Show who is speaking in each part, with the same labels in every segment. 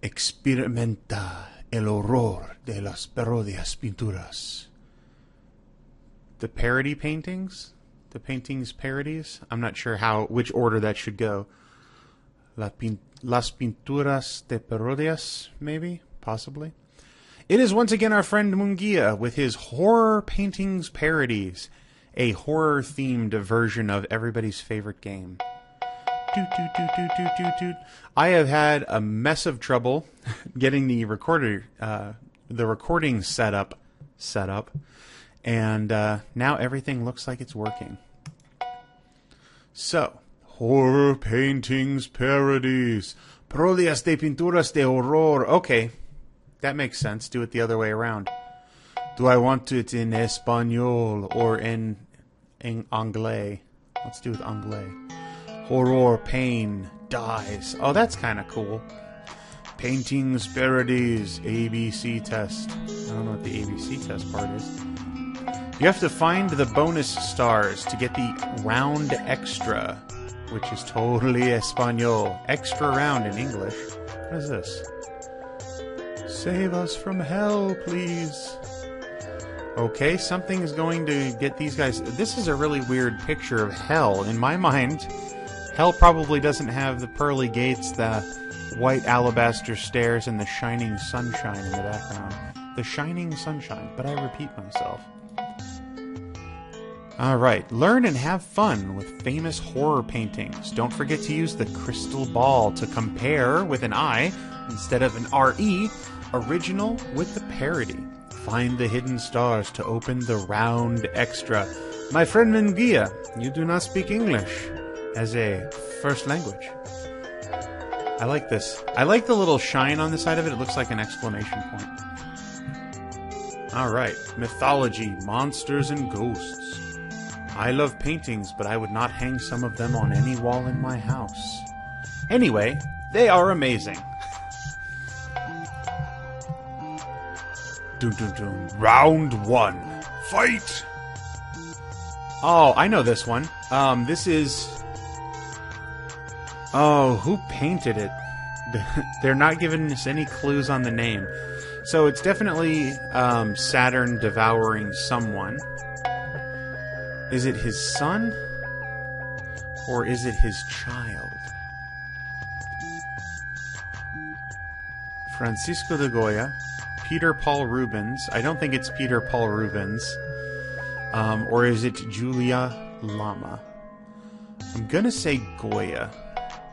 Speaker 1: Experimenta el horror de las parodias pinturas. The parody paintings? The paintings parodies? I'm not sure which order that should go. Las pinturas de parodias, maybe? Possibly? It is once again our friend Mungia with his horror paintings parodies. A horror-themed version of everybody's favorite game. I have had a mess of trouble getting the recording setup, and now everything looks like it's working. So, horror paintings parodies, parodias de pinturas de horror. Okay, that makes sense. Do it the other way around. Do I want it in español or in anglais? Let's do it anglais. Horror, pain, dies. Oh, that's kind of cool. Paintings, parodies, ABC test. I don't know what the ABC test part is. You have to find the bonus stars to get the round extra, which is totally Espanol. Extra round in English. What is this? Save us from hell, please. Okay, something is going to get these guys... This is a really weird picture of hell. In my mind... Hell probably doesn't have the pearly gates, the white alabaster stairs, and the shining sunshine in the background. The shining sunshine, but I repeat myself. Alright, learn and have fun with famous horror paintings. Don't forget to use the crystal ball to compare with an I instead of an R-E, original with the parody. Find the hidden stars to open the round extra. My friend Mungia, you do not speak English as a first language. I like this. I like the little shine on the side of it. It looks like an exclamation point. Alright. Mythology, monsters, and ghosts. I love paintings, but I would not hang some of them on any wall in my house. Anyway, they are amazing. Dun dun dun. Round 1. Fight! Oh, I know this one. This is... Oh, who painted it? They're not giving us any clues on the name. So it's definitely Saturn devouring someone. Is it his son? Or is it his child? Francisco de Goya. Peter Paul Rubens. I don't think it's Peter Paul Rubens. Or is it Julia Lama? I'm gonna say Goya.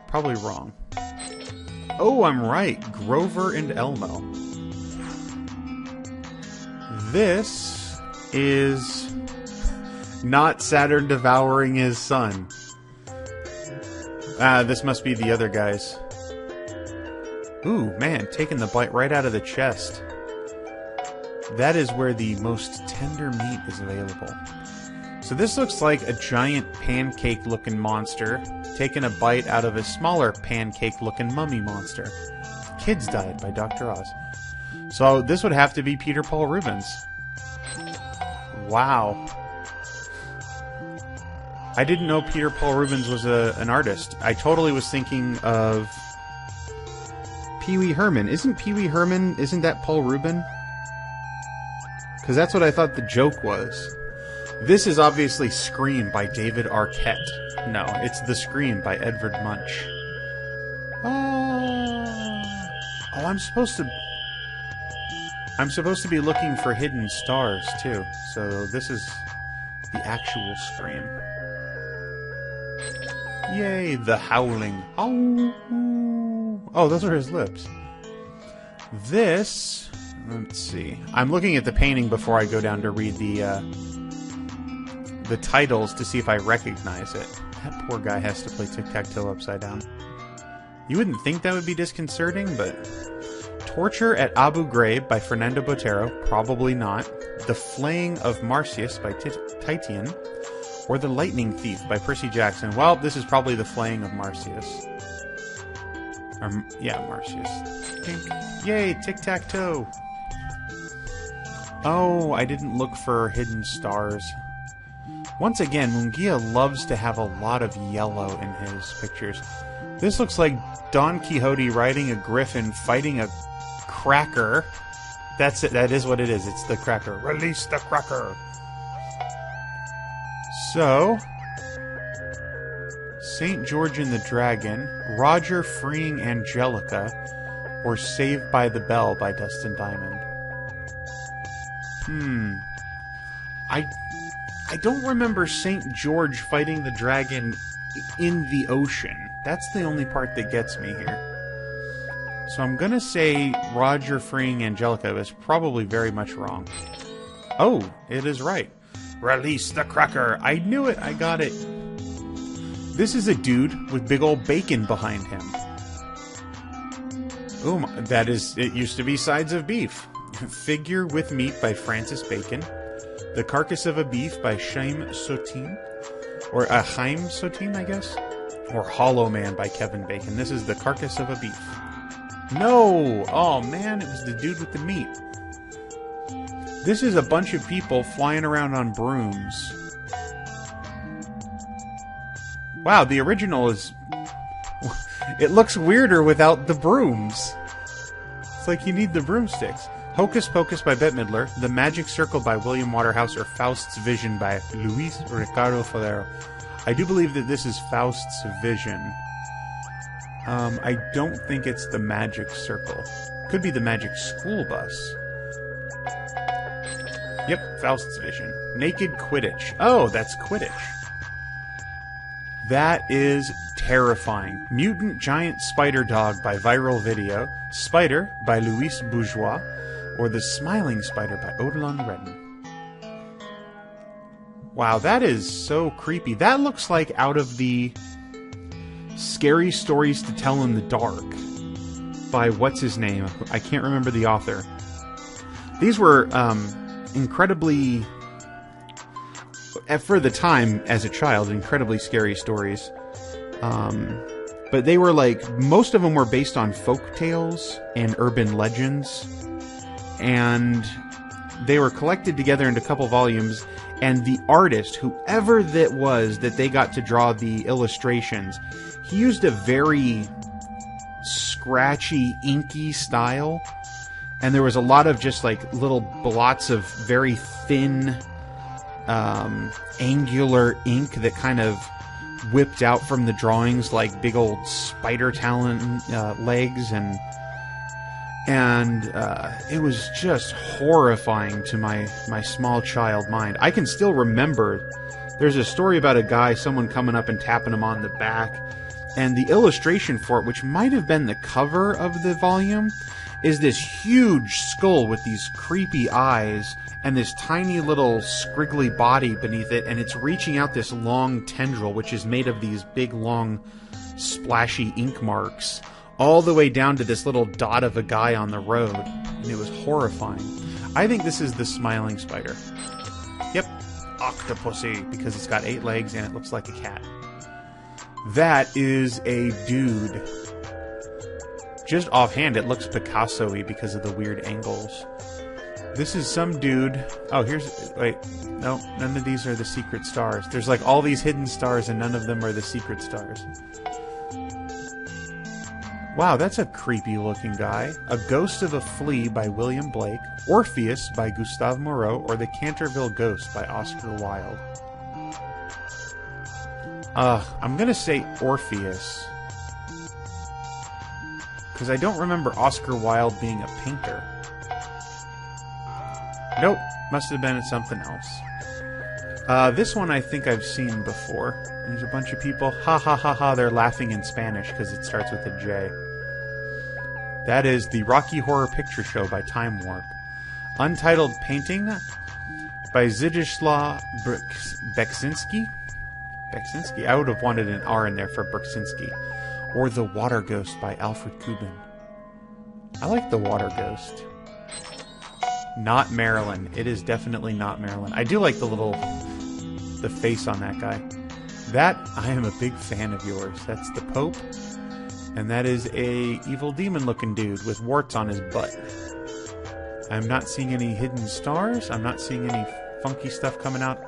Speaker 1: Probably wrong. Oh, I'm right. Grover and Elmo. This is not Saturn devouring his son. This must be the other guys. Ooh, man, taking the bite right out of the chest. That is where the most tender meat is available. So this looks like a giant pancake-looking monster taking a bite out of a smaller pancake-looking mummy monster. Kids Died by Dr. Oz. So this would have to be Peter Paul Rubens. Wow. I didn't know Peter Paul Rubens was an artist. I totally was thinking of Pee Wee Herman. Isn't that Paul Rubin? Because that's what I thought the joke was. This is obviously Scream by David Arquette. No, it's The Scream by Edvard Munch. Oh, I'm supposed to be looking for hidden stars too. So this is the actual Scream. Yay, the howling. Oh, those are his lips. This, let's see. I'm looking at the painting before I go down to read the titles to see if I recognize it. That poor guy has to play tic-tac-toe upside down. You wouldn't think that would be disconcerting, but... Torture at Abu Ghraib by Fernando Botero, probably not. The Flaying of Marsyas by Titian, or The Lightning Thief by Percy Jackson. Well, this is probably The Flaying of Marsyas. Yeah, Marsyas. Tink. Yay, tic-tac-toe! Oh, I didn't look for hidden stars. Once again, Mungia loves to have a lot of yellow in his pictures. This looks like Don Quixote riding a griffin, fighting a cracker. That's it. That is what it is. It's the cracker. Release the cracker. So, St. George and the Dragon, Roger freeing Angelica, or Saved by the Bell by Dustin Diamond. I don't remember St. George fighting the dragon in the ocean. That's the only part that gets me here. So I'm gonna say Roger freeing Angelica is probably very much wrong. Oh, it is right. Release the cracker. I knew it. I got it. This is a dude with big old bacon behind him. Oh, that is... It used to be Sides of Beef. Figure with Meat by Francis Bacon. The Carcass of a Beef by Chaim Sotin. Or Chaim Sotin, I guess? Or Hollow Man by Kevin Bacon. This is The Carcass of a Beef. No! Oh, man, it was the dude with the meat. This is a bunch of people flying around on brooms. Wow, the original is... It looks weirder without the brooms. It's like you need the broomsticks. Hocus Pocus by Bette Midler, The Magic Circle by William Waterhouse, or Faust's Vision by Luis Ricardo Falero. I do believe that this is Faust's Vision. I don't think it's The Magic Circle. Could be The Magic School Bus. Yep, Faust's Vision. Naked Quidditch. Oh, that's Quidditch. That is terrifying. Mutant Giant Spider Dog by Viral Video. Spider by Louise Bourgeois. Or The Smiling Spider by Odilon Redden. Wow, that is so creepy. That looks like out of the Scary Stories to Tell in the Dark by what's his name? I can't remember the author. These were incredibly, for the time as a child, incredibly scary stories. But they were like, most of them were based on folk tales and urban legends. And they were collected together into a couple volumes, and the artist, whoever that was that they got to draw the illustrations, he used a very scratchy, inky style, and there was a lot of just like little blots of very thin, angular ink that kind of whipped out from the drawings like big old spider talon legs, and it was just horrifying to my small child mind. I can still remember, there's a story about a guy, someone coming up and tapping him on the back, and the illustration for it, which might have been the cover of the volume, is this huge skull with these creepy eyes and this tiny little scriggly body beneath it, and it's reaching out this long tendril, which is made of these big, long, splashy ink marks, all the way down to this little dot of a guy on the road, and it was horrifying. I think this is the Smiling Spider. Yep, Octopussy, because it's got 8 legs and it looks like a cat. That is a dude. Just offhand, it looks Picasso-y because of the weird angles. This is some dude... Oh, here's... Wait. No, none of these are the secret stars. There's like all these hidden stars and none of them are the secret stars. Wow, that's a creepy-looking guy. A Ghost of a Flea by William Blake. Orpheus by Gustave Moreau. Or The Canterville Ghost by Oscar Wilde. I'm gonna say Orpheus. Because I don't remember Oscar Wilde being a painter. Nope, must have been something else. This one I think I've seen before. There's a bunch of people, ha ha ha ha, they're laughing in Spanish because it starts with a J. That is The Rocky Horror Picture Show by Time Warp. Untitled Painting by Zdzisław Beksinski? Beksinski? I would have wanted an R in there for Beksinski. Or The Water Ghost by Alfred Kubin. I like The Water Ghost. Not Marilyn. It is definitely not Marilyn. I do like the face on that guy. That, I am a big fan of yours. That's the Pope. And that is a evil demon looking dude with warts on his butt. I'm not seeing any hidden stars. I'm not seeing any funky stuff coming out.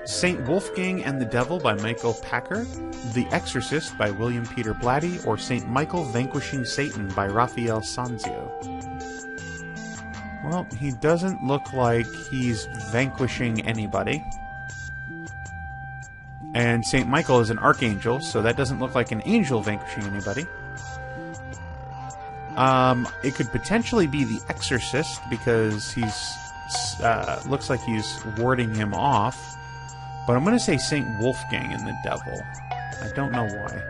Speaker 1: Saint Wolfgang and the Devil by Michael Packer, The Exorcist by William Peter Blatty, or Saint Michael Vanquishing Satan by Raphael Sanzio. Well, he doesn't look like he's vanquishing anybody. And Saint Michael is an archangel, so that doesn't look like an angel vanquishing anybody. It could potentially be The Exorcist, because he's looks like he's warding him off. But I'm going to say Saint Wolfgang and the Devil. I don't know why.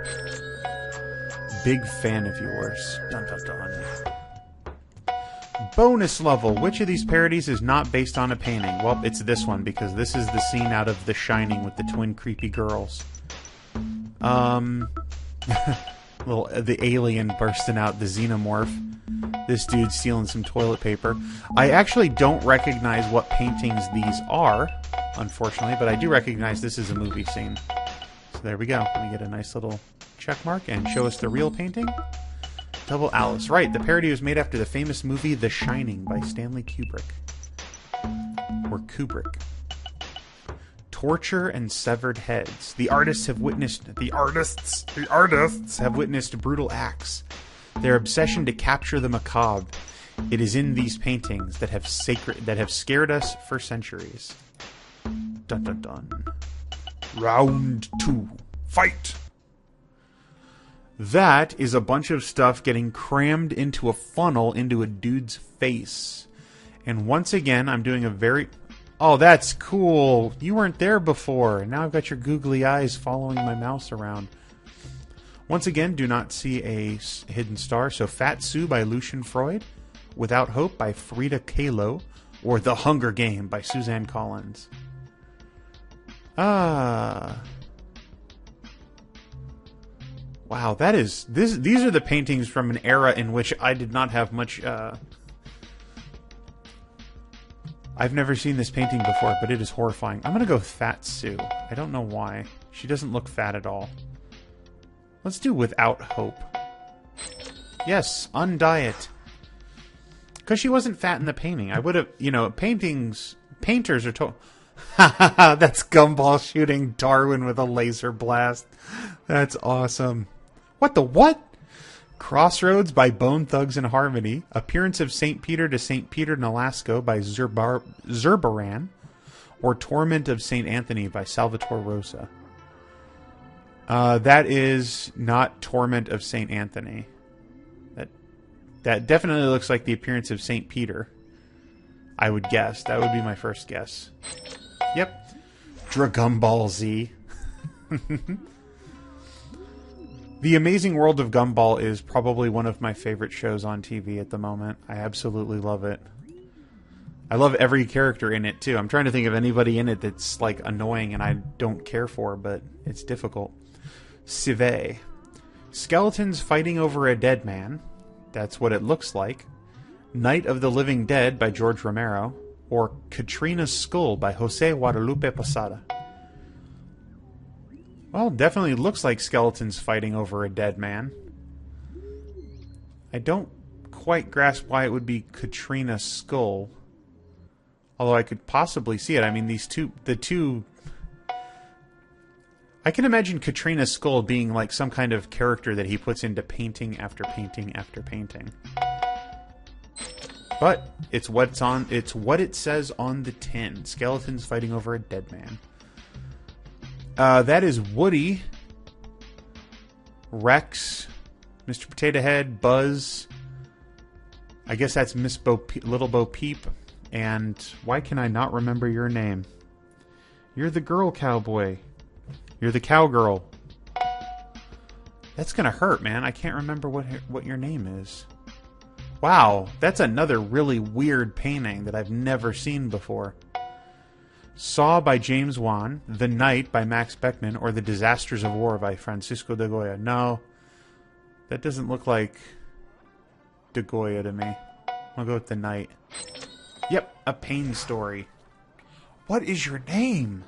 Speaker 1: Big fan of yours. Dun dun dun. Bonus level. Which of these parodies is not based on a painting? Well, it's this one, because this is the scene out of The Shining with the twin creepy girls. The alien bursting out, the xenomorph. This dude stealing some toilet paper. I actually don't recognize what paintings these are, unfortunately, but I do recognize this is a movie scene. So there we go. Let me get a nice little check mark and show us the real painting. Double Alice. Right, the parody was made after the famous movie The Shining by Stanley Kubrick. Or Kubrick. Torture and severed heads. The artists have witnessed brutal acts. Their obsession to capture the macabre. It is in these paintings that have scared us for centuries. Dun dun dun. Round 2. Fight! That is a bunch of stuff getting crammed into a funnel into a dude's face. And once again, I'm doing a very... Oh, that's cool. You weren't there before. Now I've got your googly eyes following my mouse around. Once again, do not see a hidden star. So Fat Sue by Lucian Freud, Without Hope by Frida Kahlo, or The Hunger Game by Suzanne Collins. Wow, that is... These are the paintings from an era in which I did not have much... I've never seen this painting before, but it is horrifying. I'm going to go Fat Sue. I don't know why. She doesn't look fat at all. Let's do Without Hope. Yes, undiet. Because she wasn't fat in the painting. I would have, painters are told... That's Gumball shooting Darwin with a laser blast. That's awesome. What the what? Crossroads by Bone Thugs and Harmony. Appearance of St. Peter to St. Peter Nolasco by Zurbaran. Or Torment of St. Anthony by Salvatore Rosa. That is not Torment of St. Anthony. That definitely looks like the appearance of St. Peter. I would guess. That would be my first guess. Yep. Gumball Z. The Amazing World of Gumball is probably one of my favorite shows on TV at the moment. I absolutely love it. I love every character in it, too. I'm trying to think of anybody in it that's, like, annoying and I don't care for, but it's difficult. Cive. Skeletons Fighting Over a Dead Man. That's what it looks like. Night of the Living Dead by George Romero. Or Katrina's Skull by Jose Guadalupe Posada. Well, definitely looks like skeletons fighting over a dead man. I don't quite grasp why it would be Katrina's Skull. Although I could possibly see it. I mean, the two... I can imagine Katrina's Skull being like some kind of character that he puts into painting after painting after painting. But it's what it says on the tin. Skeletons fighting over a dead man. That is Woody, Rex, Mr. Potato Head, Buzz. I guess that's Miss Little Bo Peep. And why can I not remember your name? You're the girl cowboy. You're the cowgirl. That's gonna hurt, man. I can't remember what your name is. Wow, that's another really weird painting that I've never seen before. Saw by James Wan, The Night by Max Beckman, or The Disasters of War by Francisco de Goya. No, that doesn't look like de Goya to me. I'll go with The Night. Yep, A Pain Story. What is your name?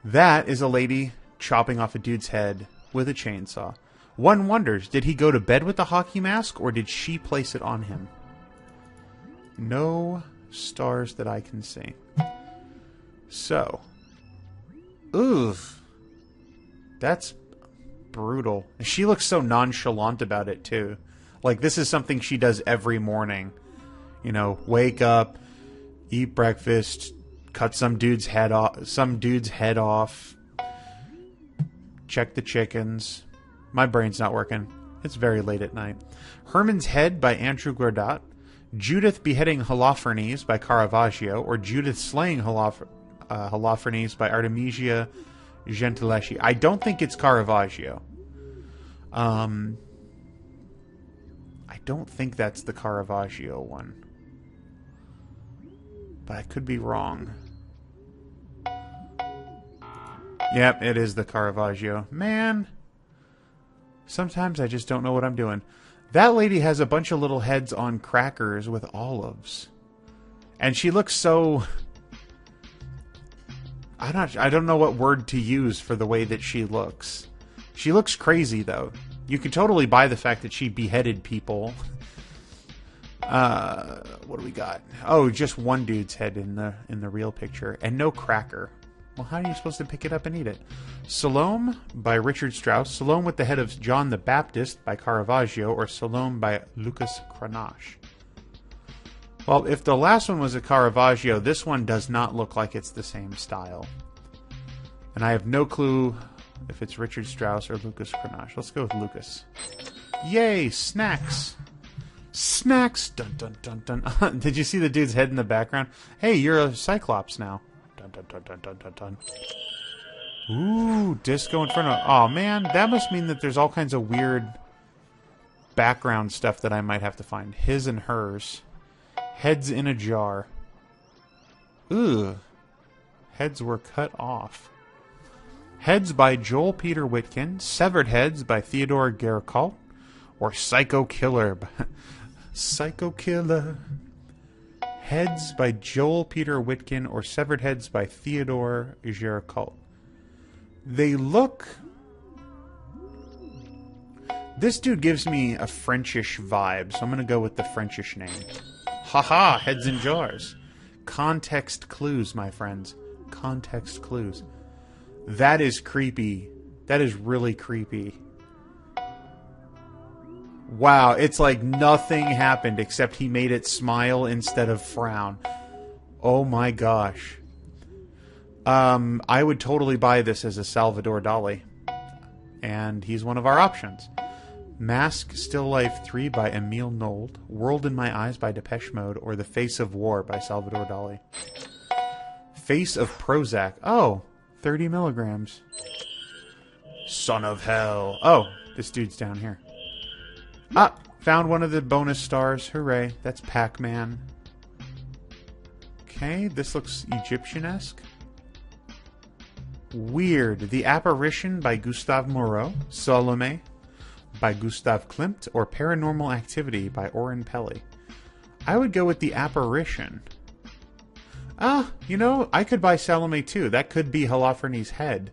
Speaker 1: That is a lady chopping off a dude's head with a chainsaw. One wonders, did he go to bed with the hockey mask, or did she place it on him? No stars that I can see. So. Ooh. That's brutal. She looks so nonchalant about it, too. Like, this is something she does every morning. You know, wake up, eat breakfast, cut some dude's head off, check the chickens. My brain's not working. It's very late at night. Herman's Head by Andrew Gordat. Judith beheading Holofernes by Caravaggio, or Judith slaying Holofernes by Artemisia Gentileschi. I don't think it's Caravaggio. I don't think that's the Caravaggio one. But I could be wrong. Yep, it is the Caravaggio. Man, sometimes I just don't know what I'm doing. That lady has a bunch of little heads on crackers with olives. And she looks so... I don't know what word to use for the way that she looks. She looks crazy, though. You can totally buy the fact that she beheaded people. What do we got? Oh, just one dude's head in the real picture. And no cracker. Well, how are you supposed to pick it up and eat it? Salome by Richard Strauss. Salome with the head of John the Baptist by Caravaggio. Or Salome by Lucas Cranach. Well, if the last one was a Caravaggio, this one does not look like it's the same style. And I have no clue if it's Richard Strauss or Lucas Cranach. Let's go with Lucas. Yay, snacks! Snacks! Dun dun dun dun. Did you see the dude's head in the background? Hey, you're a Cyclops now. Dun dun dun dun dun dun dun. Ooh, Disco Inferno. Oh man, that must mean that there's all kinds of weird background stuff that I might have to find. His and hers. Heads in a jar. Ugh. Heads were cut off. Heads by Joel Peter Witkin. Severed Heads by Theodore Gericault. Or Psycho Killer. Psycho Killer. Heads by Joel Peter Witkin. Or Severed Heads by Theodore Gericault. They look... This dude gives me a Frenchish vibe, so I'm going to go with the Frenchish name. Haha, heads in jars. Context clues, my friends. Context clues. That is creepy. That is really creepy. Wow, it's like nothing happened except he made it smile instead of frown. Oh my gosh. I would totally buy this as a Salvador Dali. And he's one of our options. Mask Still Life 3 by Emile Nold, World in My Eyes by Depeche Mode, or The Face of War by Salvador Dali. Face of Prozac. Oh, 30 milligrams. Son of hell. Oh, this dude's down here. Ah, found one of the bonus stars. Hooray. That's Pac-Man. Okay, this looks Egyptian-esque. Weird. The Apparition by Gustave Moreau. Salome by Gustav Klimt, or Paranormal Activity by Oren Peli. I would go with The Apparition. Ah, you know, I could buy Salome too. That could be Holofernes' head.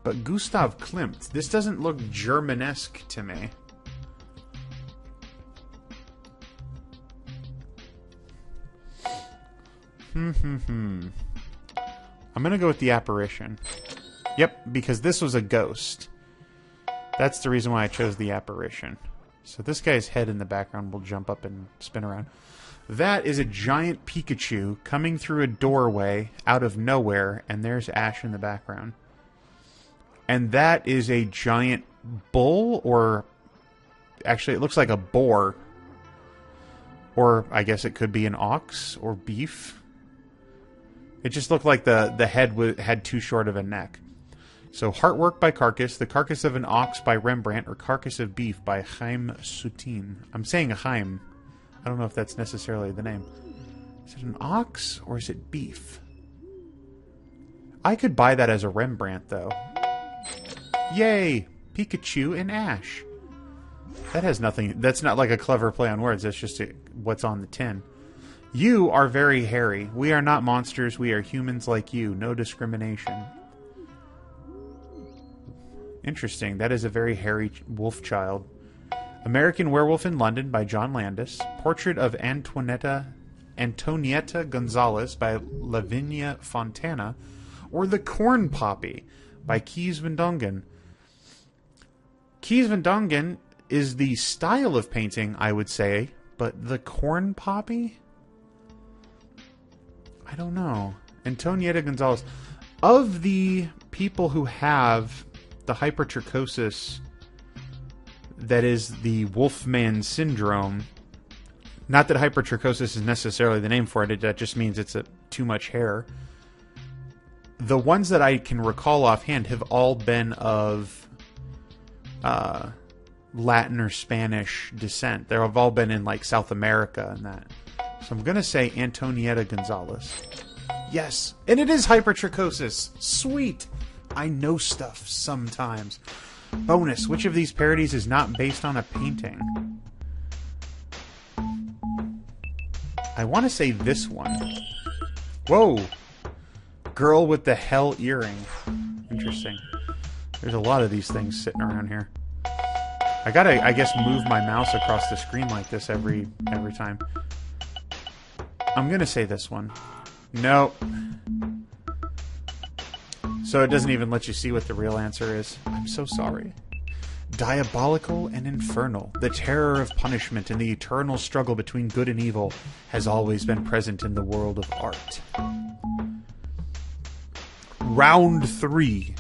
Speaker 1: But Gustav Klimt, this doesn't look Germanesque to me. I'm gonna go with The Apparition. Yep, because this was a ghost. That's the reason why I chose The Apparition. So this guy's head in the background will jump up and spin around. That is a giant Pikachu coming through a doorway out of nowhere, and there's Ash in the background. And that is a giant bull, or... Actually, it looks like a boar. Or, I guess it could be an ox, or beef. It just looked like the head had too short of a neck. So, Heartwork by Carcass, The Carcass of an Ox by Rembrandt, or Carcass of Beef by Chaim Soutine. I'm saying Chaim. I don't know if that's necessarily the name. Is it an ox, or is it beef? I could buy that as a Rembrandt, though. Yay! Pikachu and Ash. That has nothing... That's not like a clever play on words. That's just what's on the tin. You are very hairy. We are not monsters. We are humans like you. No discrimination. Interesting. That is a very hairy wolf child. American Werewolf in London by John Landis. Portrait of Antonietta Gonzalez by Lavinia Fontana. Or The Corn Poppy by Kees van Dongen. Kees van Dongen is the style of painting, I would say, but The Corn Poppy? I don't know. Antonietta Gonzalez. Of the people who have the hypertrichosis that is the Wolfman syndrome, not that hypertrichosis is necessarily the name for it, that just means it's too much hair. The ones that I can recall offhand have all been of Latin or Spanish descent. They've all been in like South America and that. So I'm going to say Antonietta Gonzalez. Yes, and it is hypertrichosis. Sweet. I know stuff sometimes. Bonus, which of these parodies is not based on a painting? I want to say this one. Whoa. Girl with the hell earring. Interesting. There's a lot of these things sitting around here. I gotta, I guess, move my mouse across the screen like this every time. I'm gonna say this one. No. So it doesn't even let you see what the real answer is. I'm so sorry. Diabolical and infernal, the terror of punishment and the eternal struggle between good and evil has always been present in the world of art. Round 3.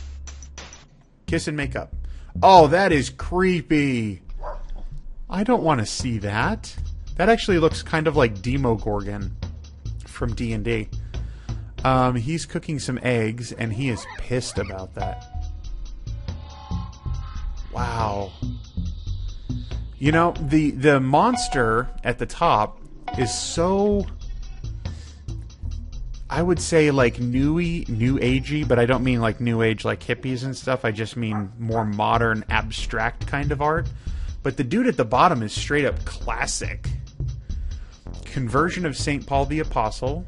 Speaker 1: Kiss and make up. Oh, that is creepy. I don't want to see that. That actually looks kind of like Demogorgon from D&D. He's cooking some eggs, and he is pissed about that. Wow. You know, the monster at the top is so, I would say, like new agey, but I don't mean like new age like hippies and stuff. I just mean more modern, abstract kind of art. But the dude at the bottom is straight up classic. Conversion of St. Paul the Apostle,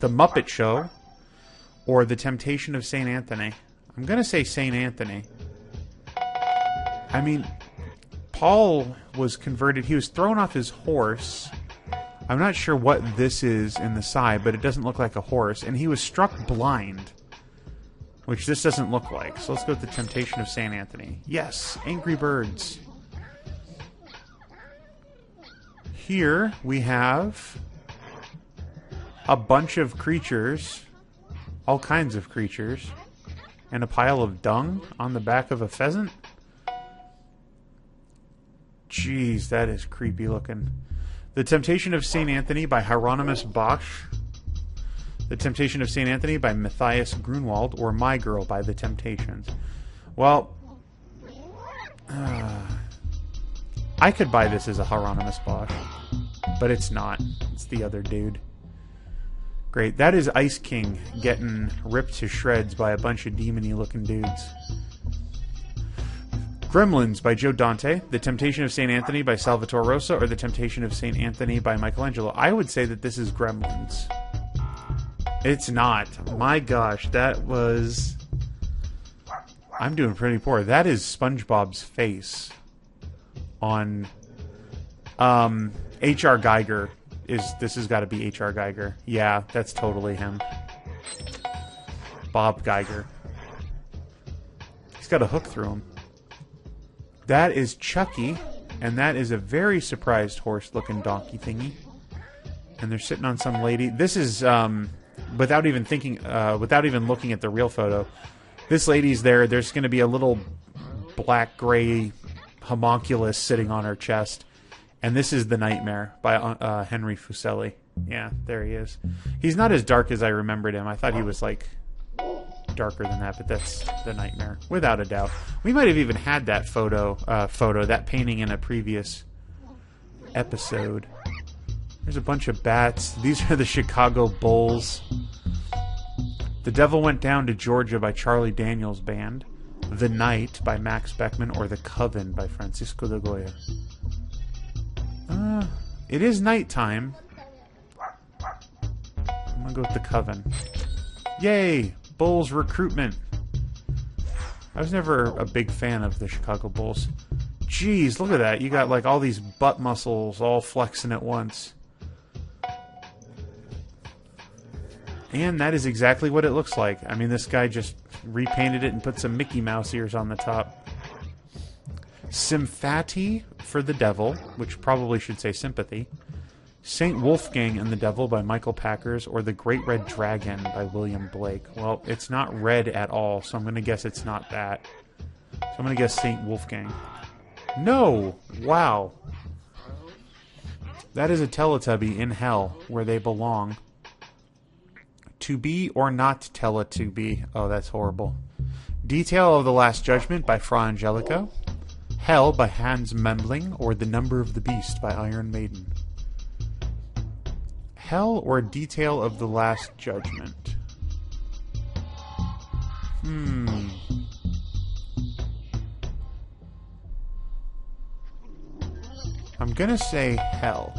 Speaker 1: The Muppet Show, or The Temptation of St. Anthony. I'm going to say St. Anthony. I mean, Paul was converted. He was thrown off his horse. I'm not sure what this is in the side, but it doesn't look like a horse. And he was struck blind, which this doesn't look like. So let's go with The Temptation of St. Anthony. Yes, Angry Birds. Here we have a bunch of creatures, all kinds of creatures, and a pile of dung on the back of a pheasant. Jeez, that is creepy looking. The Temptation of St. Anthony by Hieronymus Bosch. The Temptation of St. Anthony by Matthias Grunwald, or My Girl by The Temptations. Well, I could buy this as a Hieronymus Bosch, but it's not. It's the other dude. Great. That is Ice King getting ripped to shreds by a bunch of demony looking dudes. Gremlins by Joe Dante, The Temptation of St. Anthony by Salvatore Rosa, or The Temptation of St. Anthony by Michelangelo. I would say that this is Gremlins. It's not. My gosh, that was... I'm doing pretty poor. That is SpongeBob's face on... H.R. Geiger. This has got to be H.R. Geiger. Yeah, that's totally him. Bob Geiger. He's got a hook through him. That is Chucky, and that is a very surprised horse-looking donkey thingy. And they're sitting on some lady. This is, without even looking at the real photo, this lady's there. There's going to be a little black-gray homunculus sitting on her chest. And this is The Nightmare by Henry Fuseli. Yeah, there he is. He's not as dark as I remembered him. I thought he was, like, darker than that, but that's The Nightmare, without a doubt. We might have even had that that painting in a previous episode. There's a bunch of bats. These are the Chicago Bulls. The Devil Went Down to Georgia by Charlie Daniels Band. The Night by Max Beckman, or The Coven by Francisco de Goya. It is nighttime. I'm gonna go with The Coven. Yay! Bulls recruitment. I was never a big fan of the Chicago Bulls. Jeez, look at that. You got like all these butt muscles all flexing at once. And that is exactly what it looks like. I mean, this guy just repainted it and put some Mickey Mouse ears on the top. Sympathy for the Devil, which probably should say sympathy. St. Wolfgang and the Devil by Michael Packers, or The Great Red Dragon by William Blake. Well, it's not red at all, so I'm going to guess it's not that. So I'm going to guess St. Wolfgang. No! Wow. That is a Teletubby in hell, where they belong. To be or not Teletubby. Oh, that's horrible. Detail of the Last Judgment by Fra Angelico. Hell by Hans Memling, or The Number of the Beast by Iron Maiden. Hell or Detail of the Last Judgment? I'm gonna say Hell.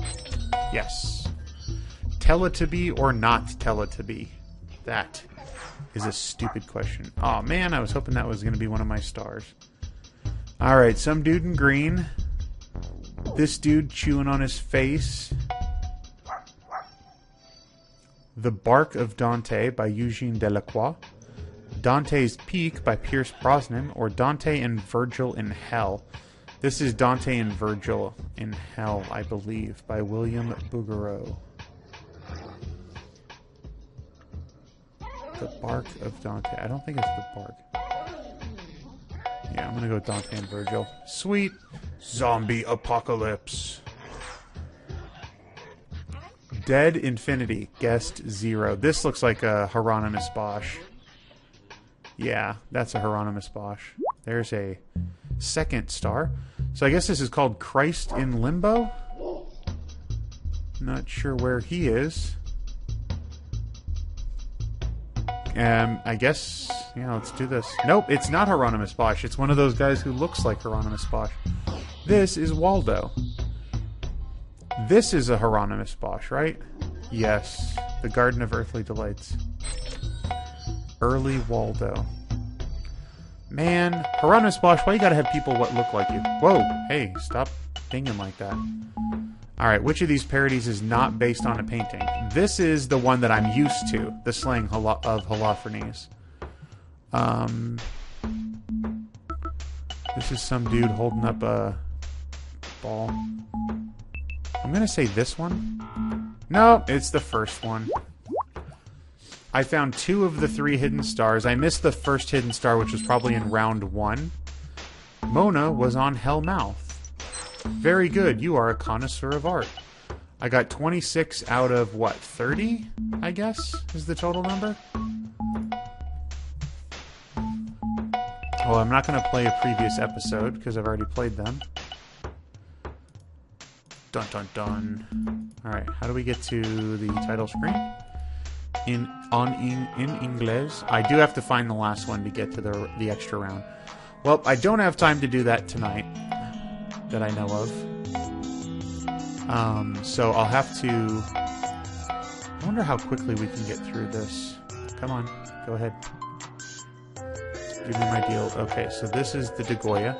Speaker 1: Yes. Teletubby or not Teletubby? That is a stupid question. Oh man, I was hoping that was gonna be one of my stars. Alright, some dude in green. This dude chewing on his face. The Bark of Dante by Eugene Delacroix. Dante's Peak by Pierce Brosnan, or Dante and Virgil in Hell. This is Dante and Virgil in Hell, I believe, by William Bouguereau. The Bark of Dante. I don't think it's the Bark. Yeah, I'm gonna go with Dante and Virgil. Sweet. Zombie Apocalypse. Dead Infinity. Guessed 0. This looks like a Hieronymus Bosch. Yeah, that's a Hieronymus Bosch. There's a second star. So I guess this is called Christ in Limbo? Not sure where he is. I guess, yeah, let's do this. Nope, it's not Hieronymus Bosch. It's one of those guys who looks like Hieronymus Bosch. This is Waldo. This is a Hieronymus Bosch, right? Yes. The Garden of Earthly Delights. Early Waldo. Man, Hieronymus Bosch, why you gotta have people what look like you? Whoa, hey, stop dinging like that. Alright, which of these parodies is not based on a painting? This is the one that I'm used to, the slaying of Holofernes. This is some dude holding up a ball. I'm gonna say this one. No, it's the first one. I found 2 of the 3 hidden stars. I missed the first hidden star, which was probably in round 1. Mona was on Hellmouth. Very good. You are a connoisseur of art. I got 26 out of, what, 30? I guess, is the total number? Well, I'm not going to play a previous episode, because I've already played them. Dun dun dun. Alright, how do we get to the title screen? In English. I do have to find the last one to get to the extra round. Well, I don't have time to do that tonight, that I know of. So I'll have to... I wonder how quickly we can get through this. Come on, go ahead. Give me my deal. Okay, so this is the Goya.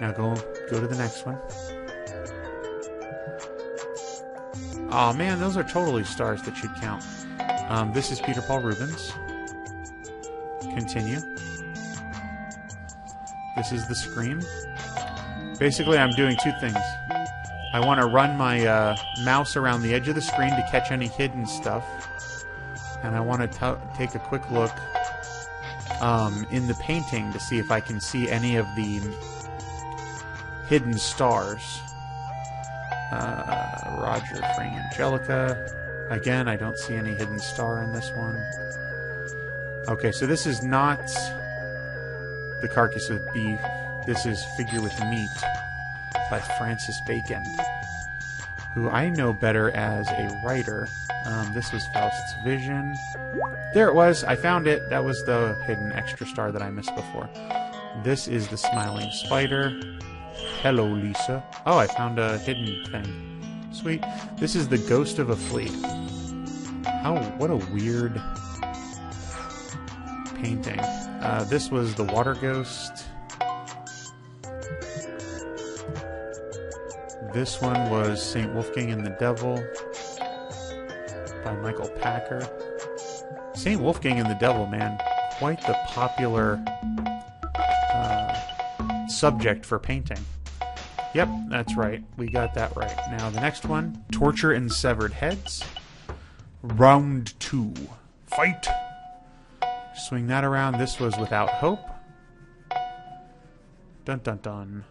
Speaker 1: Now go to the next one. Oh man, those are totally stars that should count. This is Peter Paul Rubens. Continue. This is the Scream. Basically, I'm doing 2 things. I want to run my mouse around the edge of the screen to catch any hidden stuff. And I want to take a quick look in the painting to see if I can see any of the hidden stars. Roger, Frank, Angelica. Again, I don't see any hidden star in this one. Okay, so this is not The Carcass of Beef. This is Figure with Meat by Francis Bacon, who I know better as a writer. This was Faust's Vision. There it was. I found it. That was the hidden extra star that I missed before. This is The Smiling Spider. Hello, Lisa. Oh, I found a hidden thing. Sweet. This is The Ghost of a Flea. What a weird painting. This was The Water Ghost. This one was St. Wolfgang and the Devil by Michael Packer. St. Wolfgang and the Devil, man. Quite the popular subject for painting. Yep, that's right. We got that right. Now the next one, Torture and Severed Heads. Round 2. Fight! Swing that around. This was Without Hope. Dun dun dun.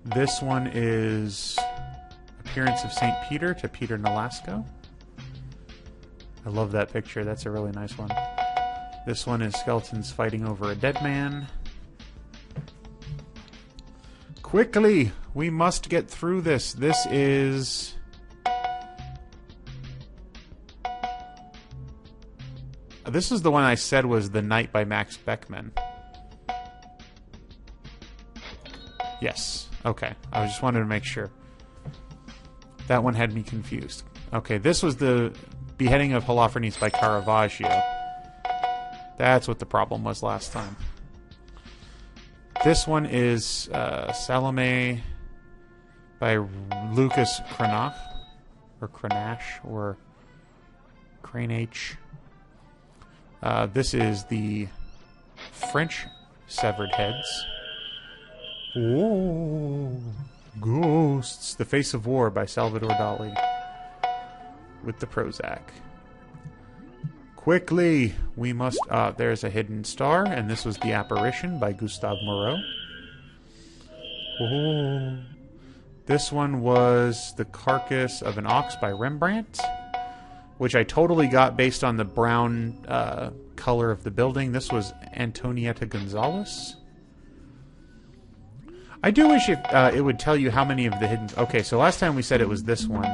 Speaker 1: This one is Appearance of St. Peter to Peter Nolasco. I love that picture. That's a really nice one. This one is Skeletons Fighting Over a Dead Man. Quickly! We must get through this. This is... This is the one I said was The Night by Max Beckman. Yes. Okay. I just wanted to make sure. That one had me confused. Okay, this was the Beheading of Holofernes by Caravaggio. That's what the problem was last time. This one is Salome by Lucas Cranach, or Cranach, or Cranach. This is the French Severed Heads. Oh, Ghosts. The Face of War by Salvador Dali. With the Prozac. Quickly, we must... there's a Hidden Star, and this was The Apparition by Gustave Moreau. Oh. This one was The Carcass of an Ox by Rembrandt, which I totally got based on the brown color of the building. This was Antonietta Gonzalez. I do wish it would tell you how many of the hidden... Okay, so last time we said it was this one.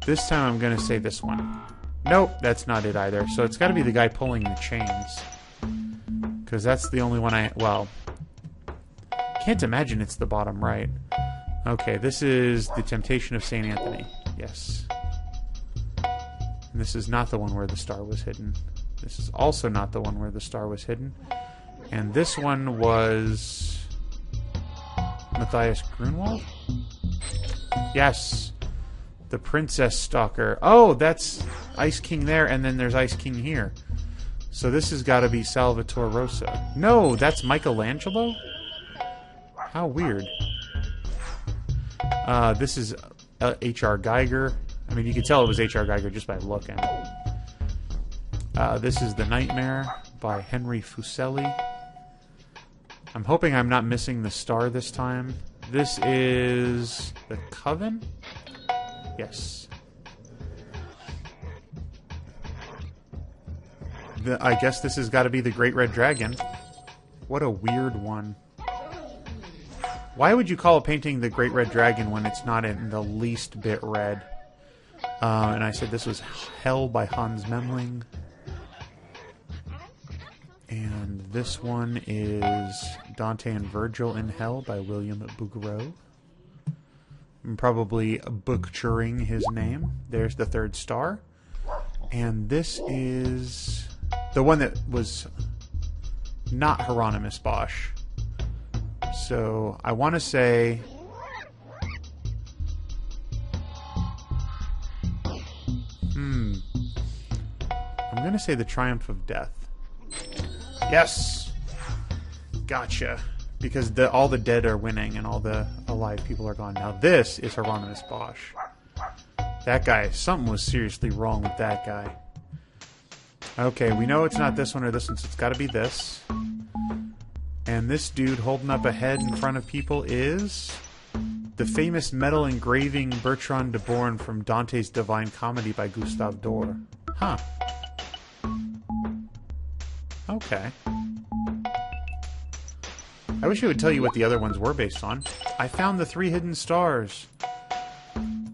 Speaker 1: This time I'm going to say this one. Nope, that's not it either. So it's got to be the guy pulling the chains. Because that's the only one I... Well, can't imagine it's the bottom right. Okay, this is The Temptation of St. Anthony. Yes. And this is not the one where the star was hidden. This is also not the one where the star was hidden. And this one was... Matthias Grunwald? Yes. The Princess Stalker. Oh, that's Ice King there, and then there's Ice King here. So this has got to be Salvatore Rosa. No, that's Michelangelo? How weird. This is H.R. Geiger. I mean, you could tell it was H.R. Geiger just by looking. This is The Nightmare by Henry Fuseli. I'm hoping I'm not missing the star this time. This is The Coven? Yes. I guess this has got to be The Great Red Dragon. What a weird one. Why would you call a painting The Great Red Dragon when it's not in the least bit red? And I said this was Hell by Hans Memling. And this one is Dante and Virgil in Hell by William Bouguereau. I'm probably butchering his name. There's the third star. And this is the one that was not Hieronymus Bosch. So I want to say... I'm going to say The Triumph of Death. Yes! Gotcha. Because all the dead are winning and all the alive people are gone. Now this is Hieronymus Bosch. That guy, something was seriously wrong with that guy. Okay, we know it's not this one or this one, so it's got to be this. And this dude holding up a head in front of people is the famous metal engraving Bertrand de Born from Dante's Divine Comedy by Gustave Dore. Huh. Okay. I wish it would tell you what the other ones were based on. I found the 3 hidden stars.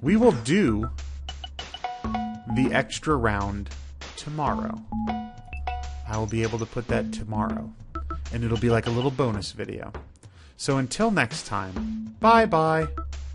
Speaker 1: We will do the extra round tomorrow. I will be able to put that tomorrow. And it'll be like a little bonus video. So until next time, bye-bye.